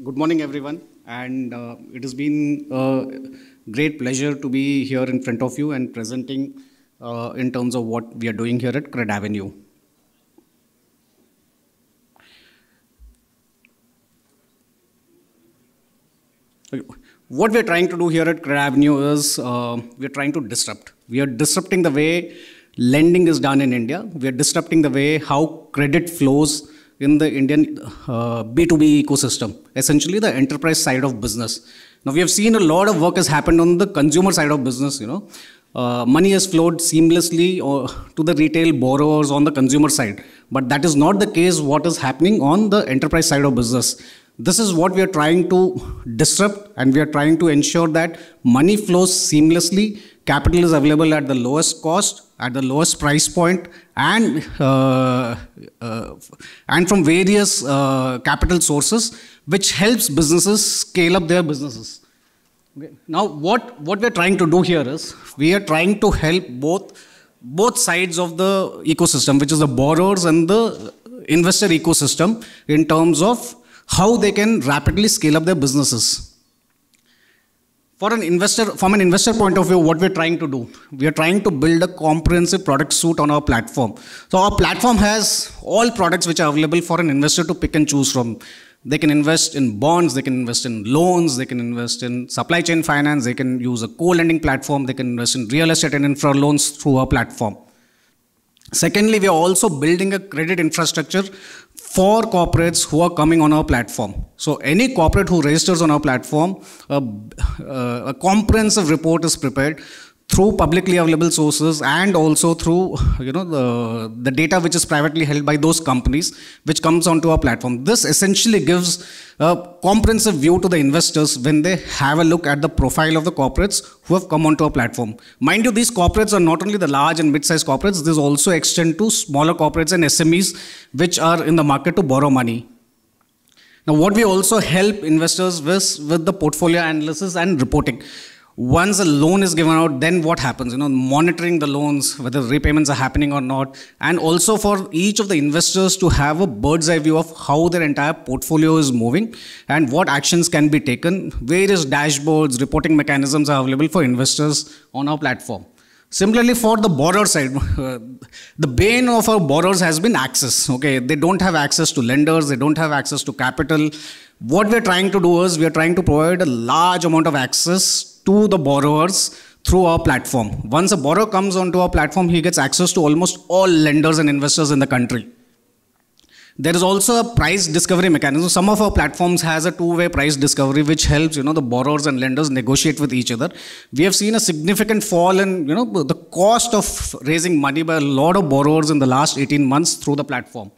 Good morning, everyone. And it has been a great pleasure to be here in front of you and presenting in terms of what we are doing here at CredAvenue. What we are trying to do here at CredAvenue is we are trying to disrupt. We are disrupting the way lending is done in India. We are disrupting the way how credit flows in the Indian B2B ecosystem, essentially the enterprise side of business. Now we have seen a lot of work has happened on the consumer side of business, money has flowed seamlessly to the retail borrowers on the consumer side. But that is not the case what is happening on the enterprise side of business. This is what we are trying to disrupt, and we are trying to ensure that money flows seamlessly, capital is available at the lowest cost, at the lowest price point, and from various capital sources, which helps businesses scale up their businesses. Okay. Now, what we are trying to do here is, we are trying to help both sides of the ecosystem, which is the borrowers and the investor ecosystem, in terms of how they can rapidly scale up their businesses. From an investor point of view, what we're trying to do, we are trying to build a comprehensive product suite on our platform. So our platform has all products which are available for an investor to pick and choose from. They can invest in bonds, they can invest in loans, they can invest in supply chain finance, they can use a co-lending platform, they can invest in real estate and infra loans through our platform. Secondly, we are also building a credit infrastructure for corporates who are coming on our platform. So any corporate who registers on our platform, a comprehensive report is prepared through publicly available sources and also through the data which is privately held by those companies which comes onto our platform. This essentially gives a comprehensive view to the investors when they have a look at the profile of the corporates who have come onto our platform. Mind you, these corporates are not only the large and mid-sized corporates, this also extend to smaller corporates and SMEs which are in the market to borrow money. Now, what we also help investors with the portfolio analysis and reporting. Once a loan is given out, then what happens? Monitoring the loans, whether repayments are happening or not, and also for each of the investors to have a bird's eye view of how their entire portfolio is moving and what actions can be taken. Various dashboards, reporting mechanisms are available for investors on our platform. Similarly, for the borrower side, the bane of our borrowers has been access. Okay, they don't have access to lenders, they don't have access to capital. What we're trying to do is, we're trying to provide a large amount of access to the borrowers through our platform. Once a borrower comes onto our platform, he gets access to almost all lenders and investors in the country. There is also a price discovery mechanism. Some of our platforms has a two-way price discovery, which helps the borrowers and lenders negotiate with each other. We have seen a significant fall in the cost of raising money by a lot of borrowers in the last 18 months through the platform.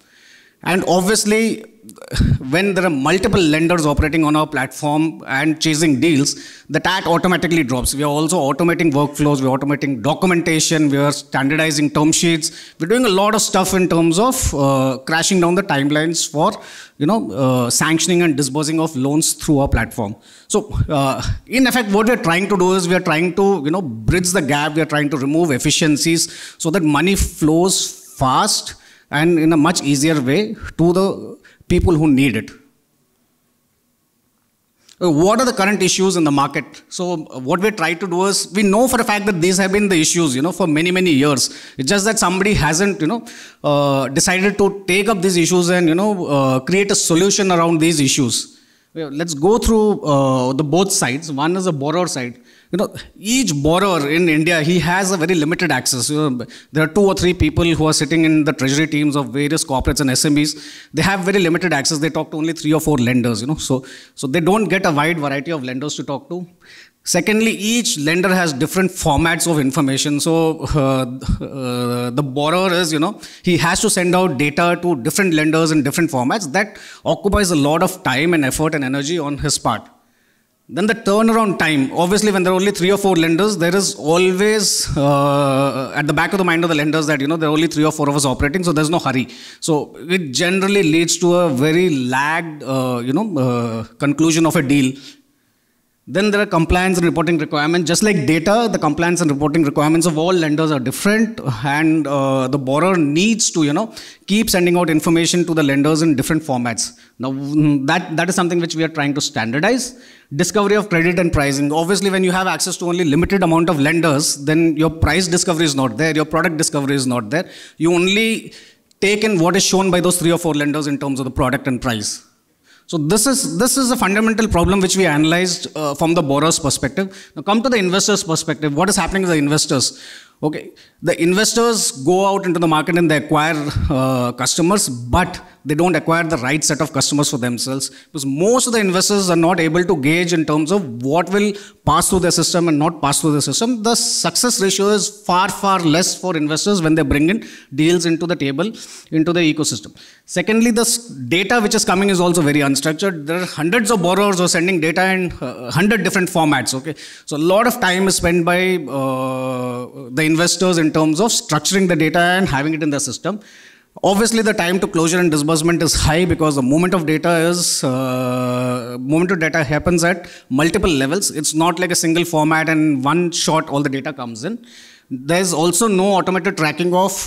And obviously, when there are multiple lenders operating on our platform and chasing deals, the TAT automatically drops. We are also automating workflows, we're automating documentation, we are standardizing term sheets. We're doing a lot of stuff in terms of crashing down the timelines for sanctioning and disbursing of loans through our platform. So in effect, what we're trying to do is, we are trying to bridge the gap, we are trying to remove efficiencies so that money flows fast and in a much easier way to the people who need it. What are the current issues in the market? So what we try to do is, we know for a fact that these have been the issues, for many, many years. It's just that somebody hasn't, decided to take up these issues and, create a solution around these issues. Let's go through the both sides. One is the borrower side. Each borrower in India, he has a very limited access. There are 2 or 3 people who are sitting in the treasury teams of various corporates and SMEs. They have very limited access. They talk to only 3 or 4 lenders. So they don't get a wide variety of lenders to talk to. Secondly, each lender has different formats of information. So the borrower is, he has to send out data to different lenders in different formats. That occupies a lot of time and effort and energy on his part. Then the turnaround time, obviously when there are only 3 or 4 lenders, there is always at the back of the mind of the lenders that, there are only 3 or 4 of us operating, so there's no hurry. So it generally leads to a very lagged, conclusion of a deal. Then there are compliance and reporting requirements. Just like data, the compliance and reporting requirements of all lenders are different, and the borrower needs to, keep sending out information to the lenders in different formats. Now, that is something which we are trying to standardize. Discovery of credit and pricing. Obviously, when you have access to only limited amount of lenders, then your price discovery is not there, your product discovery is not there. You only take in what is shown by those 3 or 4 lenders in terms of the product and price. So this is a fundamental problem which we analyzed from the borrower's perspective. Now come to the investor's perspective. What is happening with the investors? Okay, the investors go out into the market and they acquire customers, but they don't acquire the right set of customers for themselves, because most of the investors are not able to gauge in terms of what will pass through the system and not pass through the system. The success ratio is far, far less for investors when they bring in deals into the table, into the ecosystem. Secondly, the data which is coming is also very unstructured. There are hundreds of borrowers who are sending data in 100 different formats. Okay, so a lot of time is spent by the investors in terms of structuring the data and having it in the system. Obviously, the time to closure and disbursement is high because the movement of data happens at multiple levels. It's not like a single format and one shot all the data comes in. There's also no automated tracking of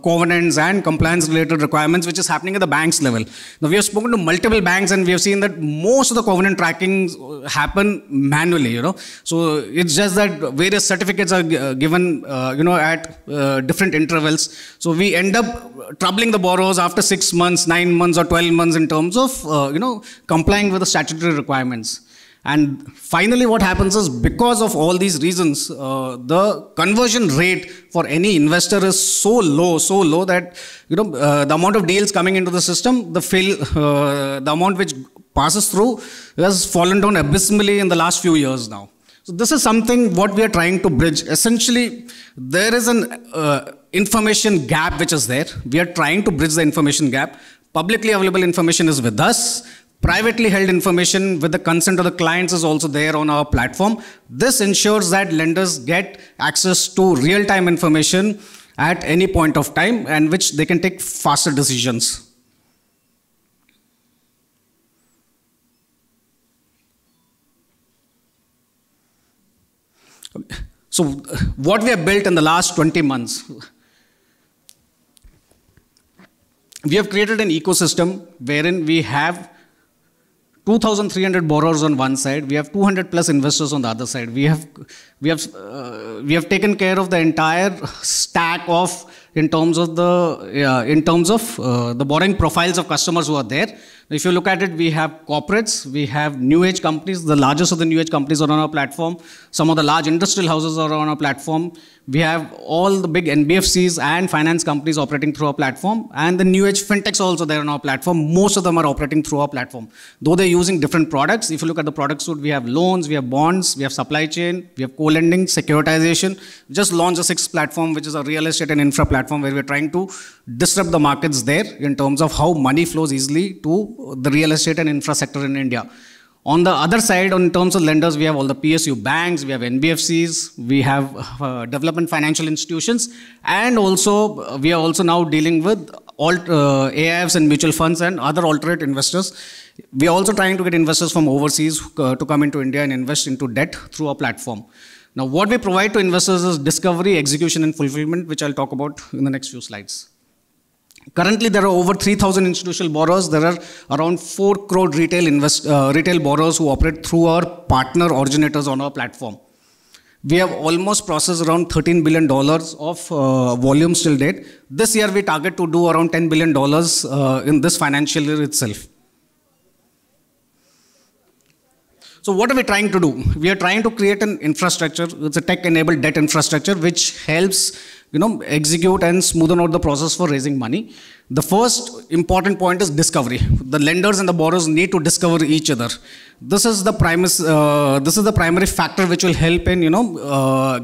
covenants and compliance related requirements, which is happening at the bank's level. Now, we have spoken to multiple banks and we have seen that most of the covenant trackings happen manually, So it's just that various certificates are given, at different intervals. So we end up troubling the borrowers after 6 months, 9 months or 12 months in terms of, complying with the statutory requirements. And finally, what happens is, because of all these reasons, the conversion rate for any investor is so low that, the amount of deals coming into the system, the amount which passes through has fallen down abysmally in the last few years now. So this is something what we are trying to bridge. Essentially, there is an information gap which is there. We are trying to bridge the information gap. Publicly available information is with us. Privately held information with the consent of the clients is also there on our platform. This ensures that lenders get access to real-time information at any point of time, and which they can take faster decisions. So what we have built in the last 20 months, we have created an ecosystem wherein we have 2,300 borrowers on one side. We have 200 plus investors on the other side. We have taken care of the entire stack of in terms of the borrowing profiles of customers who are there. If you look at it, we have corporates, we have new age companies. The largest of the new age companies are on our platform. Some of the large industrial houses are on our platform. We have all the big NBFCs and finance companies operating through our platform, and the new age fintechs are also there on our platform. Most of them are operating through our platform, though they're using different products. If you look at the product suite, we have loans, we have bonds, we have supply chain, we have co-lending, securitization. We just launched a 6th platform, which is a real estate and infra platform, where we're trying to disrupt the markets there in terms of how money flows easily to the real estate and infra sector in India. On the other side, in terms of lenders, we have all the PSU banks, we have NBFCs, we have development financial institutions, and also we are also now dealing with AIFs and mutual funds and other alternate investors. We are also trying to get investors from overseas to come into India and invest into debt through our platform. Now, what we provide to investors is discovery, execution, and fulfillment, which I'll talk about in the next few slides. Currently, there are over 3,000 institutional borrowers. There are around 4 crore retail borrowers who operate through our partner originators on our platform. We have almost processed around $13 billion of volume till date. This year, we target to do around $10 billion in this financial year itself. So what are we trying to do? We are trying to create an infrastructure. It's a tech-enabled debt infrastructure which helps execute and smoothen out the process for raising money. The first important point is discovery. The lenders and the borrowers need to discover each other. This is the primary factor which will help in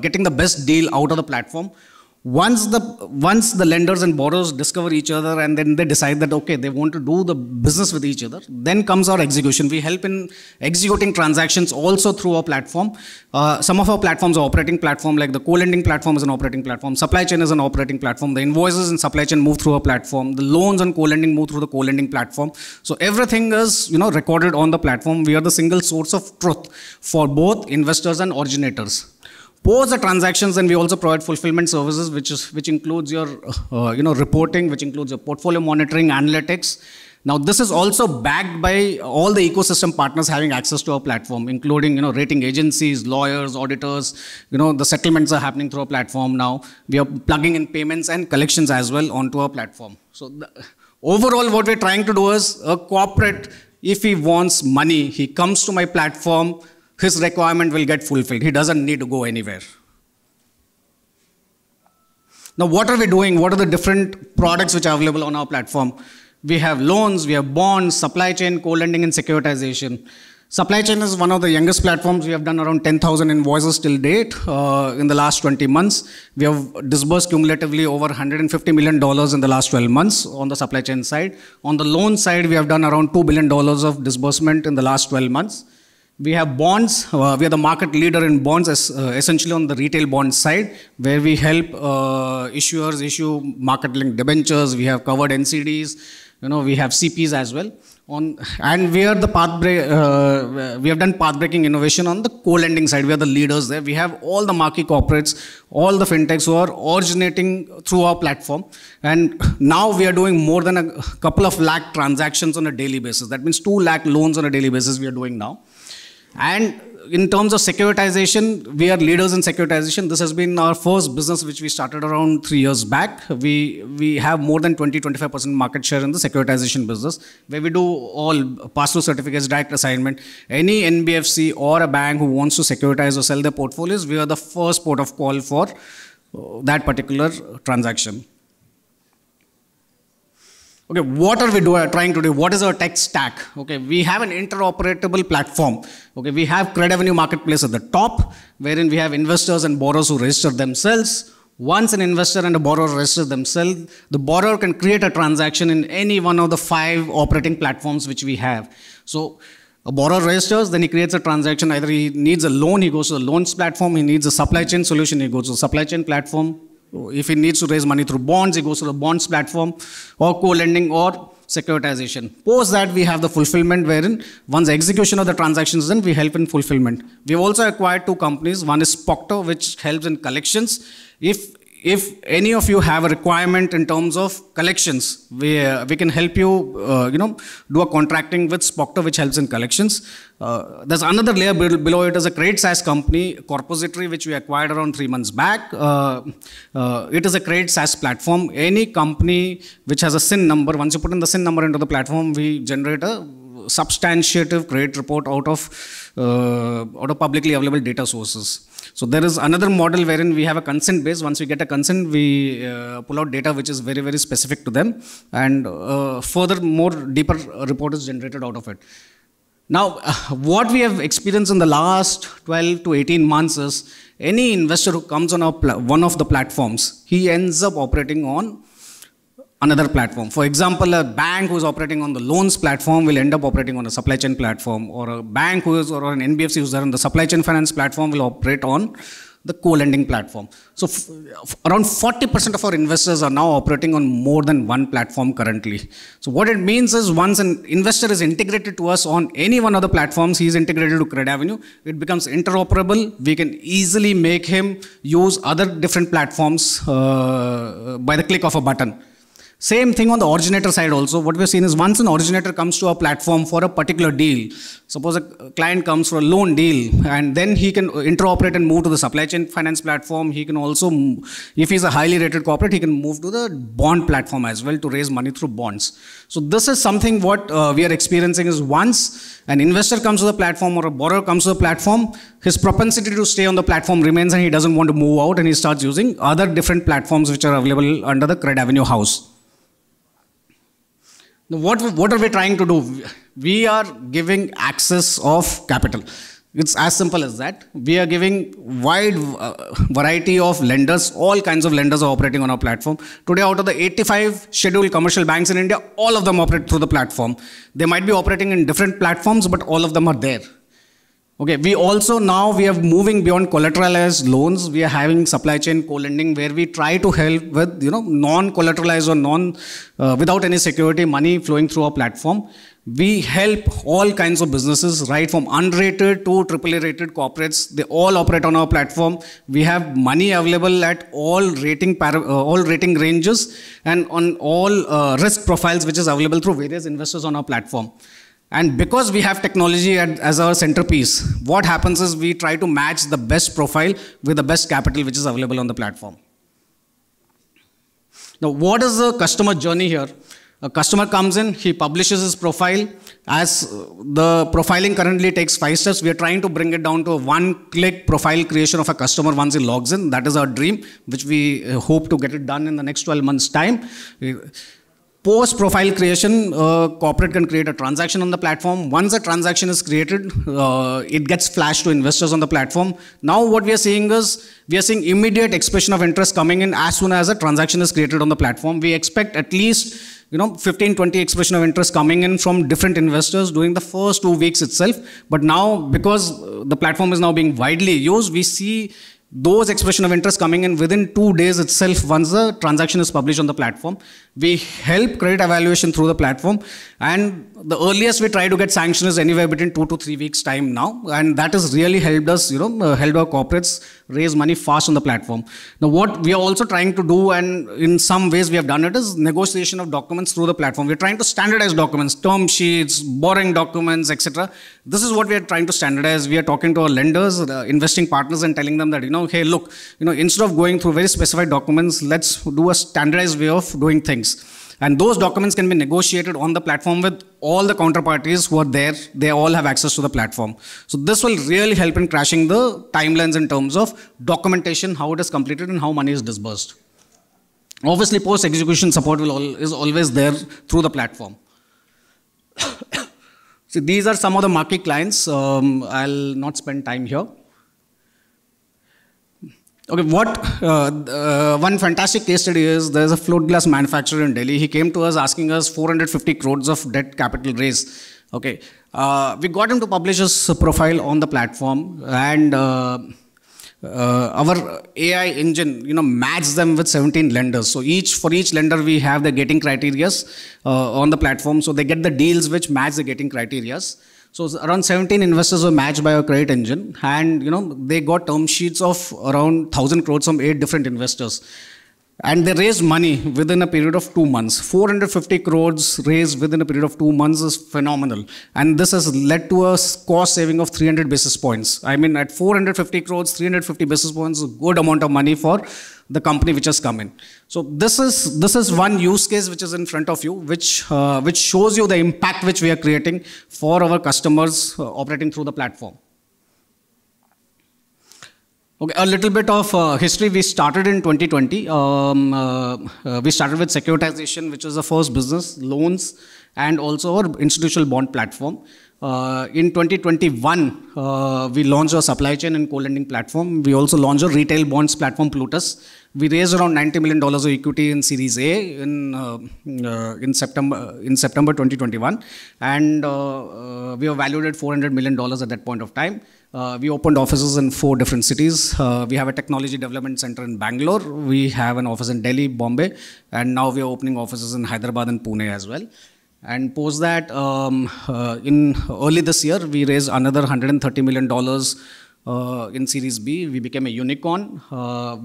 getting the best deal out of the platform. Once the lenders and borrowers discover each other and then they decide that, okay, they want to do the business with each other, then comes our execution. We help in executing transactions also through our platform. Some of our platforms are operating platform, like the co-lending platform is an operating platform, supply chain is an operating platform, the invoices in supply chain move through a platform, the loans and co-lending move through the co-lending platform. So everything is, recorded on the platform. We are the single source of truth for both investors and originators. Post the transactions, and we also provide fulfillment services, which includes your reporting, which includes your portfolio monitoring, analytics. Now, this is also backed by all the ecosystem partners having access to our platform, including rating agencies, lawyers, auditors. The settlements are happening through our platform now. We are plugging in payments and collections as well onto our platform. So overall, what we're trying to do is a corporate, if he wants money, he comes to my platform. His requirement will get fulfilled. He doesn't need to go anywhere. Now, what are we doing? What are the different products which are available on our platform? We have loans, we have bonds, supply chain, co-lending, and securitization. Supply chain is one of the youngest platforms. We have done around 10,000 invoices till date in the last 20 months. We have disbursed cumulatively over $150 million in the last 12 months on the supply chain side. On the loan side, we have done around $2 billion of disbursement in the last 12 months. We have bonds. We are the market leader in bonds, essentially on the retail bond side, where we help issuers issue market-linked debentures. We have covered NCDs. We have CPs as well. And we are the we have done path-breaking innovation on the co-lending side. We are the leaders there. We have all the marquee corporates, all the fintechs who are originating through our platform. And now we are doing more than a couple of lakh transactions on a daily basis. That means 2 lakh loans on a daily basis we are doing now. And in terms of securitization, we are leaders in securitization. This has been our first business which we started around 3 years back. We have more than 20-25% market share in the securitization business, where we do all pass-through certificates, direct assignment. Any NBFC or a bank who wants to securitize or sell their portfolios, we are the first port of call for that particular transaction. Okay, what are we trying to do? What is our tech stack? Okay, we have an interoperable platform. Okay, we have CredAvenue Marketplace at the top, wherein we have investors and borrowers who register themselves. Once an investor and a borrower register themselves, the borrower can create a transaction in any one of the 5 operating platforms which we have. So a borrower registers, then he creates a transaction. Either he needs a loan, he goes to the loans platform. He needs a supply chain solution, he goes to the supply chain platform. If he needs to raise money through bonds, he goes to the bonds platform, or co-lending or securitization. Post that, we have the fulfillment, wherein once execution of the transactions is done, we help in fulfillment. We have also acquired 2 companies. One is Spoctor, which helps in collections. If any of you have a requirement in terms of collections, we can help you, do a contracting with Spoctor, which helps in collections. There's another layer below it is a credit SaaS company, Corpository, which we acquired around 3 months back. It is a credit SaaS platform. Any company which has a SIN number, once you put in the SIN number into the platform, we generate a substantiative credit report out of publicly available data sources. So there is another model wherein we have a consent base. Once we get a consent, we pull out data which is very, very specific to them, and further more deeper report is generated out of it. Now, what we have experienced in the last 12 to 18 months is any investor who comes on one of the platforms, he ends up operating on another platform. For example, a bank who is operating on the loans platform will end up operating on a supply chain platform, or a bank or an NBFC who is there on the supply chain finance platform will operate on the co-lending platform. So around 40% of our investors are now operating on more than one platform currently. So what it means is once an investor is integrated to us on any one of the platforms, he is integrated to CredAvenue, it becomes interoperable. We can easily make him use other different platforms by the click of a button. Same thing on the originator side also. What we've seen is once an originator comes to our platform for a particular deal, suppose a client comes for a loan deal, and then he can interoperate and move to the supply chain finance platform. He can also, if he's a highly rated corporate, he can move to the bond platform as well to raise money through bonds. So this is something what we are experiencing is once an investor comes to the platform or a borrower comes to the platform, his propensity to stay on the platform remains and he doesn't want to move out, and he starts using other different platforms which are available under the CredAvenue house. Now, what are we trying to do? We are giving access of capital. It's as simple as that. We are giving wide variety of lenders. All kinds of lenders are operating on our platform. Today, out of the 85 scheduled commercial banks in India, all of them operate through the platform. They might be operating in different platforms, but all of them are there. Okay, we also now we are moving beyond collateralized loans. We are having supply chain co-lending where we try to help with non-collateralized or without any security money flowing through our platform. We help all kinds of businesses, right from unrated to AAA rated corporates. They all operate on our platform. We have money available at all rating ranges and on all risk profiles, which is available through various investors on our platform. And because we have technology as our centerpiece, what happens is we try to match the best profile with the best capital which is available on the platform. Now, what is the customer journey here? A customer comes in, he publishes his profile. As the profiling currently takes 5 steps, we are trying to bring it down to a one-click profile creation of a customer once he logs in. That is our dream, which we hope to get it done in the next 12 months' time. Post-profile creation, corporate can create a transaction on the platform. Once a transaction is created, it gets flashed to investors on the platform. Now what we are seeing is, we are seeing immediate expression of interest coming in as soon as a transaction is created on the platform. We expect at least 15, 20 expression of interest coming in from different investors during the first 2 weeks itself. But now, because the platform is now being widely used, we see those expression of interest coming in within 2 days itself once the transaction is published on the platform. We help credit evaluation through the platform, and the earliest we try to get sanction is anywhere between 2 to 3 weeks time now, and that has really helped us, helped our corporates raise money fast on the platform. Now what we are also trying to do, and in some ways we have done it, is negotiation of documents through the platform. We are trying to standardize documents, term sheets, borrowing documents, etc. This is what we are trying to standardize. We are talking to our lenders, investing partners, and telling them that, hey, look, instead of going through very specified documents, let's do a standardized way of doing things. And those documents can be negotiated on the platform with all the counterparties who are there. They all have access to the platform. So this will really help in crashing the timelines in terms of documentation, how it is completed and how money is disbursed. Obviously, post-execution support is always there through the platform. So these are some of the marquee clients. I'll not spend time here. Okay, one fantastic case study is, there's a float glass manufacturer in Delhi. He came to us asking us 450 crores of debt capital raise. Okay, we got him to publish his profile on the platform, and our AI engine, matches them with 17 lenders. So for each lender, we have the gating criteria on the platform. So they get the deals which match the gating criteria. So around 17 investors were matched by our credit engine, and they got term sheets of around 1,000 crores from 8 different investors. And they raised money within a period of 2 months. 450 crores raised within a period of 2 months is phenomenal. And this has led to a cost saving of 300 basis points. I mean, at 450 crores, 350 basis points is a good amount of money for the company which has come in. So this is one use case which is in front of you, which shows you the impact which we are creating for our customers operating through the platform. Okay, a little bit of history. We started in 2020. We started with securitization, which was the first business, loans, and also our institutional bond platform. In 2021, we launched our supply chain and co-lending platform. We also launched a retail bonds platform, Plutus. We raised around $90 million of equity in Series A in September 2021, and we were valued at $400 million at that point of time. We opened offices in 4 different cities. We have a technology development center in Bangalore. We have an office in Delhi, Bombay, and now we are opening offices in Hyderabad and Pune as well. And post that, in early this year, we raised another $130 million in Series B. We became a unicorn.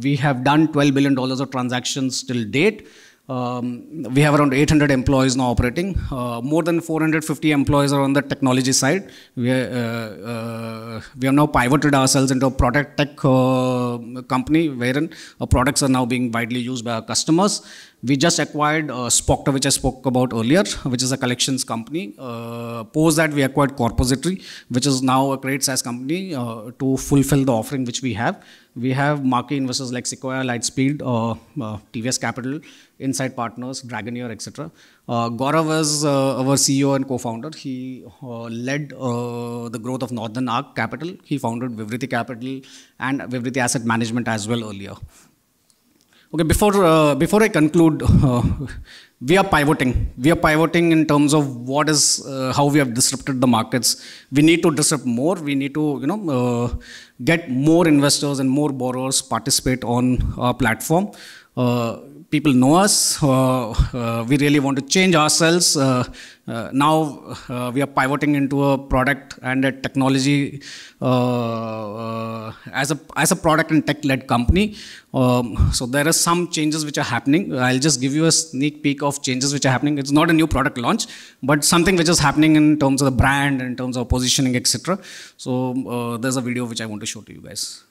We have done $12 billion of transactions till date. We have around 800 employees now operating. More than 450 employees are on the technology side. We have now pivoted ourselves into a product tech company, wherein our products are now being widely used by our customers. We just acquired Spoctor, which I spoke about earlier, which is a collections company. Post that, we acquired Corpository, which is now a credit SaaS company to fulfill the offering which we have. We have marquee investors like Sequoia, Lightspeed, TVS Capital, Insight Partners, Dragoneer, etc. Gaurav is our CEO and co-founder. He led the growth of Northern Arc Capital. He founded Vivriti Capital and Vivriti Asset Management as well earlier. Okay, before I conclude, we are pivoting. We are pivoting in terms of what is how we have disrupted the markets. We need to disrupt more. We need to get more investors and more borrowers participate on our platform. People know us. We really want to change ourselves. Now we are pivoting into a product and a technology as a product and tech-led company. So there are some changes which are happening. I'll just give you a sneak peek of changes which are happening. It's not a new product launch, but something which is happening in terms of the brand, in terms of positioning, etc. So there's a video which I want to show to you guys.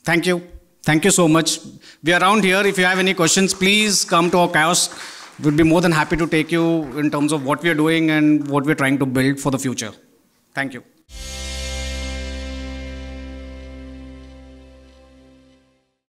Thank you. Thank you so much. We are around here. If you have any questions, please come to our kiosk. We'd be more than happy to take you in terms of what we are doing and what we're trying to build for the future. Thank you.